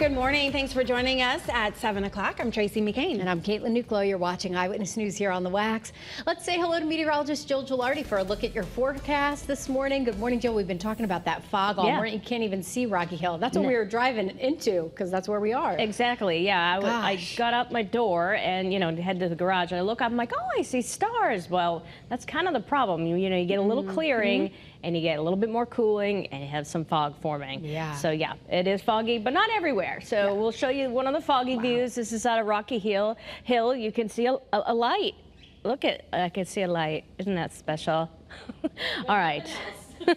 Good morning. Thanks for joining us at 7 o'clock. I'm Tracey McCain. And I'm Nuclo. You're watching Eyewitness News here on the Wax. Let's say hello to meteorologist Jill Gilardi for a look at your forecast this morning. Good morning, Jill. We've been talking about that fog all morning. You can't even see Rocky Hill. That's what we were driving into because that's where we are. Exactly. Yeah. I got out my door and, head to the garage and I look up. I'm like, oh, I see stars. Well, that's kind of the problem. You get a little clearing. And you get a little bit more cooling, and you have some fog forming. Yeah. So yeah, it is foggy, but not everywhere. So we'll show you one of the foggy views. This is out of Rocky Hill. You can see a light. Look at, I can see a light. Isn't that special? All right.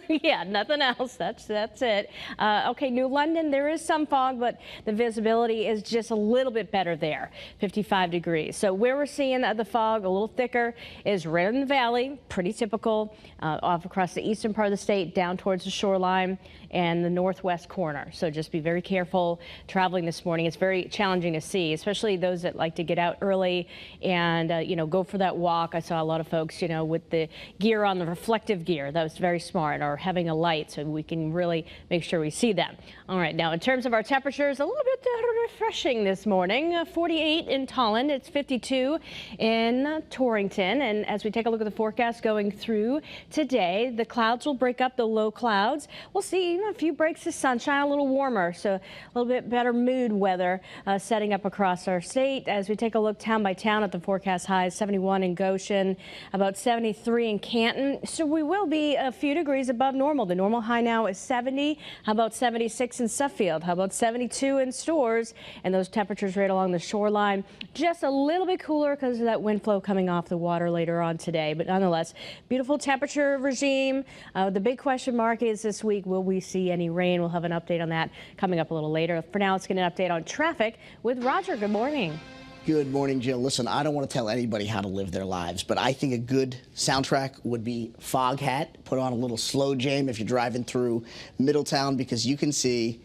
Yeah, nothing else. That's it. Okay, New London, there is some fog, but the visibility is just a little bit better there, 55 degrees. So where we're seeing the fog a little thicker is right in the valley, pretty typical, off across the eastern part of the state, down towards the shoreline and the northwest corner. So just be very careful traveling this morning. It's very challenging to see, especially those that like to get out early and, go for that walk. I saw a lot of folks, with the gear on, the reflective gear. That was very smart. Or having a light so we can really make sure we see them. All right, now in terms of our temperatures, a little bit refreshing this morning. 48 in Tolland, it's 52 in Torrington. And as we take a look at the forecast going through today, the clouds will break up, the low clouds. We'll see a few breaks of sunshine, a little warmer, so a little bit better mood weather setting up across our state. As we take a look town by town at the forecast highs, 71 in Goshen, about 73 in Canton. So we will be a few degrees above normal. The normal high now is 70. How about 76 in Suffield? How about 72 in Stores? And those temperatures right along the shoreline. Just a little bit cooler because of that wind flow coming off the water later on today. But nonetheless, beautiful temperature regime. The big question mark is this week, will we see any rain? We'll have an update on that coming up a little later. For now, let's get an update on traffic with Roger. Good morning. Good morning, Jill. Listen, I don't want to tell anybody how to live their lives, but I think a good soundtrack would be Fog Hat. Put on a little slow jam if you're driving through Middletown, because you can see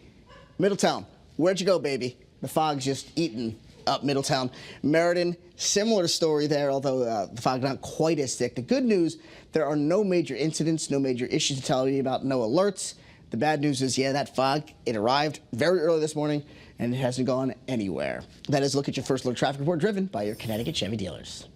Middletown. Where'd you go, baby? The fog's just eating up Middletown. Meriden, similar story there, although the fog not quite as thick. The good news, there are no major incidents, no major issues to tell you about, no alerts. The bad news is, that fog, it arrived very early this morning, and it hasn't gone anywhere. That is a look at your first look traffic report driven by your Connecticut Chevy dealers.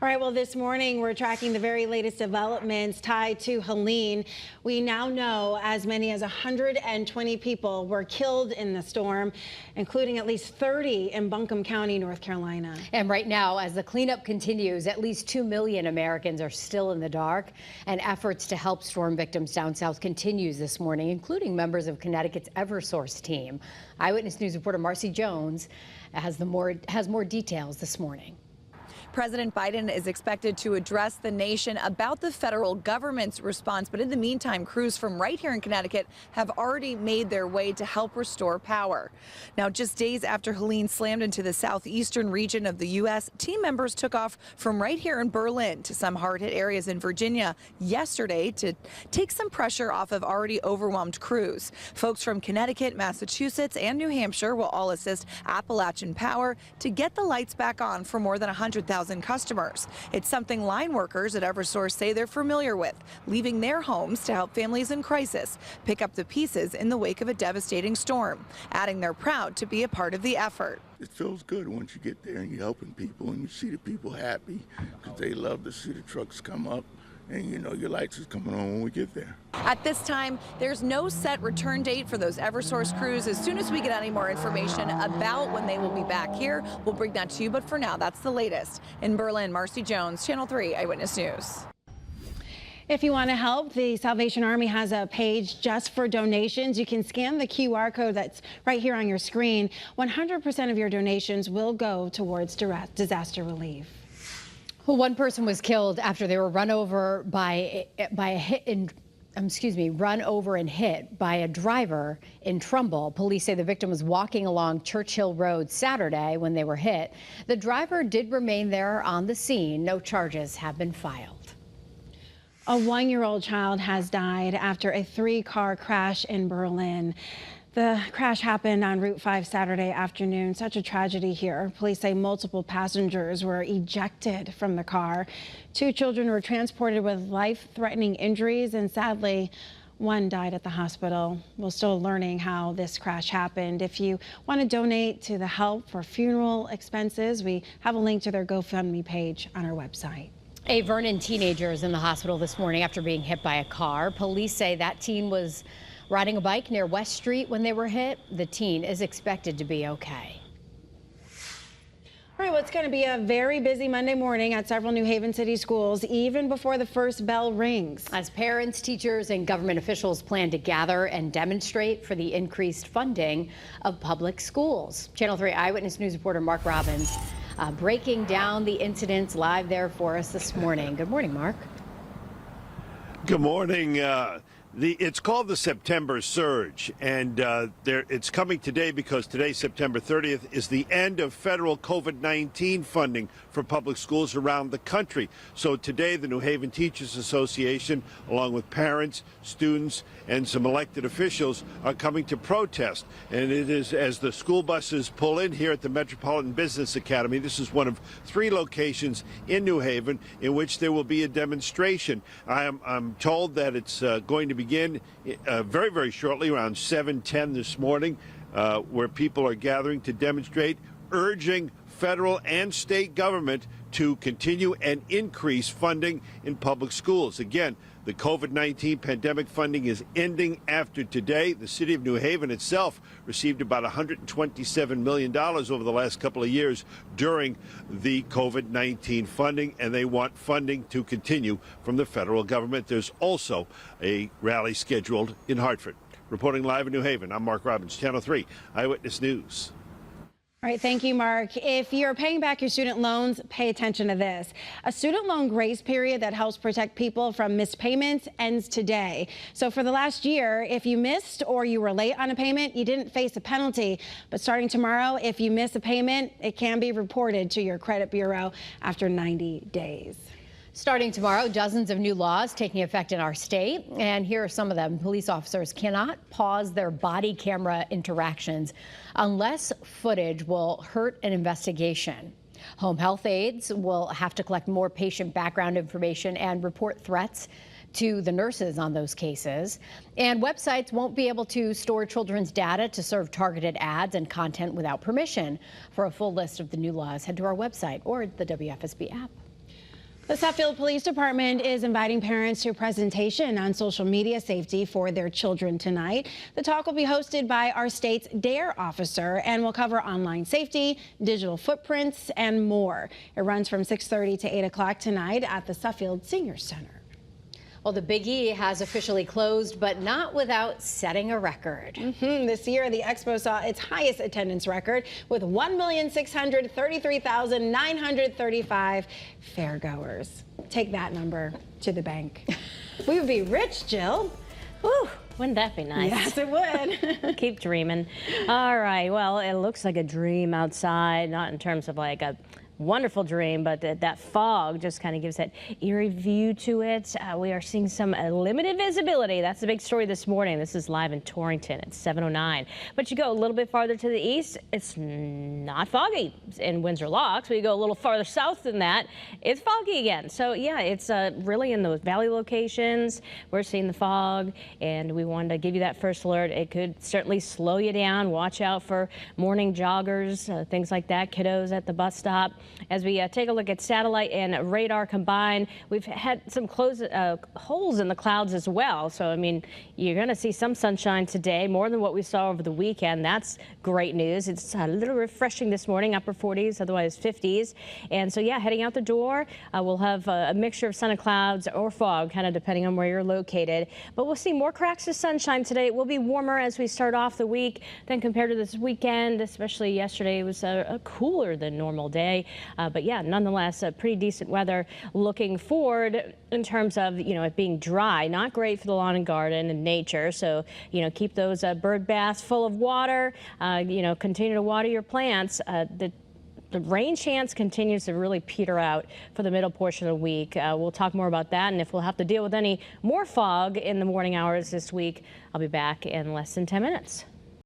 All right, well, this morning we're tracking the very latest developments tied to Helene. We now know as many as 120 people were killed in the storm, including at least 30 in Buncombe County, North Carolina. And right now, as the cleanup continues, at least 2 million Americans are still in the dark, and efforts to help storm victims down south continues this morning, including members of Connecticut's Eversource team. Eyewitness News reporter Marcy Jones has more details this morning. President Biden is expected to address the nation about the federal government's response. But in the meantime, crews from right here in Connecticut have already made their way to help restore power. Now, just days after Helene slammed into the southeastern region of the U.S., team members took off from right here in Berlin to some hard-hit areas in Virginia yesterday to take some pressure off of already overwhelmed crews. Folks from Connecticut, Massachusetts, and New Hampshire will all assist Appalachian Power to get the lights back on for more than 100,000 customers. It's something line workers at Eversource say they're familiar with, leaving their homes to help families in crisis pick up the pieces in the wake of a devastating storm, adding they're proud to be a part of the effort. It feels good once you get there and you're helping people and you see the people happy because they love to see the trucks come up. And your lights is coming on when we get there. At this time, there's no set return date for those Eversource crews. As soon as we get any more information about when they will be back here, we'll bring that to you. But for now, that's the latest. In Berlin, Marcy Jones, Channel 3 Eyewitness News. If you want to help, the Salvation Army has a page just for donations. You can scan the QR code that's right here on your screen. 100% of your donations will go towards disaster relief. Well, one person was killed after they were run over run over and hit by a driver in Trumbull. Police say the victim was walking along Churchill Road Saturday when they were hit. The driver did remain there on the scene. No charges have been filed. A 1-year-old child has died after a 3-car crash in Berlin. The crash happened on Route 5 Saturday afternoon. Such a tragedy here. Police say multiple passengers were ejected from the car. 2 children were transported with life-threatening injuries, and sadly, One died at the hospital. We're still learning how this crash happened. If you want to donate to the Help for funeral expenses, we have a link to their GoFundMe page on our website. A Vernon teenager is in the hospital this morning after being hit by a car. Police say that teen was riding a bike near West Street when they were hit. The teen is expected to be okay. All right, well, it's going to be a very busy Monday morning at several New Haven City schools, even before the first bell rings. As parents, teachers, and government officials plan to gather and demonstrate for the increased funding of public schools. Channel 3 Eyewitness News reporter Mark Robbins breaking down the incidents live there for us this morning. Good morning, Mark. Good morning. It's called the September Surge, and it's coming today because today, September 30th, is the end of federal COVID-19 funding for public schools around the country. So today, the New Haven Teachers Association, along with parents, students, and some elected officials, are coming to protest. And it is as the school buses pull in here at the Metropolitan Business Academy. This is one of 3 locations in New Haven in which there will be a demonstration. I'm told that it's going to begin very, very shortly, around 7:10 this morning, where people are gathering to demonstrate, urging federal and state government to continue and increase funding in public schools. Again, the COVID-19 pandemic funding is ending after today. The city of New Haven itself received about $127 million over the last couple of years during the COVID-19 funding, and they want funding to continue from the federal government. There's also a rally scheduled in Hartford. Reporting live in New Haven, I'm Mark Robbins, Channel 3 Eyewitness News. All right, thank you, Mark. If you're paying back your student loans, pay attention to this. A student loan grace period that helps protect people from missed payments ends today. So for the last year, if you missed or you were late on a payment, you didn't face a penalty. But starting tomorrow, if you miss a payment, it can be reported to your credit bureau after 90 days. Starting tomorrow, dozens of new laws taking effect in our state, and here are some of them. Police officers cannot pause their body camera interactions unless footage will hurt an investigation. Home health aides will have to collect more patient background information and report threats to the nurses on those cases. And websites won't be able to store children's data to serve targeted ads and content without permission. For a full list of the new laws, head to our website or the WFSB app. The Suffield Police Department is inviting parents to a presentation on social media safety for their children tonight. The talk will be hosted by our state's DARE officer and will cover online safety, digital footprints, and more. It runs from 6:30 to 8 o'clock tonight at the Suffield Senior Center. Well, the Big E has officially closed, but not without setting a record. This year, the expo saw its highest attendance record with 1,633,935 fairgoers. Take that number to the bank. We would be rich, Jill. Whew, wouldn't that be nice? Yes, it would. Keep dreaming. All right, well, it looks like a dream outside, not in terms of like a wonderful dream, but that fog just kind of gives that eerie view to it. We are seeing some limited visibility. That's the big story this morning. This is live in Torrington at 7:09. But you go a little bit farther to the east, it's not foggy in Windsor Locks. But you go a little farther south than that, it's foggy again. So yeah, it's really in those valley locations. We're seeing the fog, and we wanted to give you that first alert. It could certainly slow you down. Watch out for morning joggers, things like that, kiddos at the bus stop. As we take a look at satellite and radar combined, we've had some holes in the clouds as well. So, I mean, you're going to see some sunshine today, more than what we saw over the weekend. That's great news. It's a little refreshing this morning, upper 40s, otherwise 50s. And so, yeah, heading out the door, we'll have a mixture of sun and clouds or fog, kind of depending on where you're located. But we'll see more cracks of sunshine today. It will be warmer as we start off the week than compared to this weekend, especially yesterday. It was a cooler than normal day. But yeah, nonetheless, pretty decent weather looking forward in terms of, it being dry, not great for the lawn and garden and nature. So, keep those bird baths full of water, continue to water your plants. The rain chance continues to really peter out for the middle portion of the week. We'll talk more about that, and if we'll have to deal with any more fog in the morning hours this week, I'll be back in less than 10 minutes.